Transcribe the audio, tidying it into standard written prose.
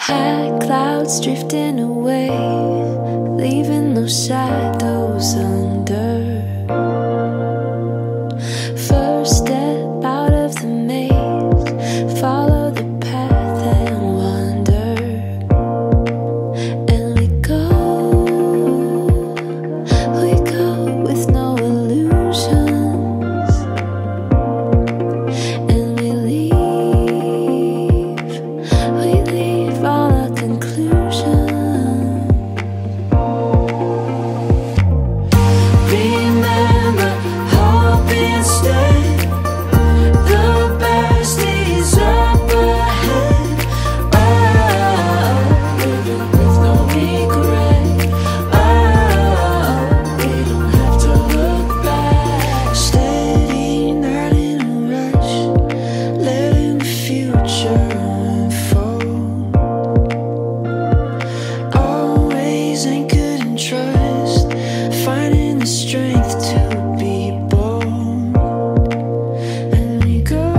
High clouds drifting away, leaving no shadows under. First step out of the maze, follow the path and wander. And we go with no illusions. And we leave all our conclusions. Remember, hope instead, the best is up ahead. Oh, living with no regret. Oh, we don't have to look back. Steady, not in a rush, letting the future unfold. Always anchored in trust, finding the strength to be bold. And we go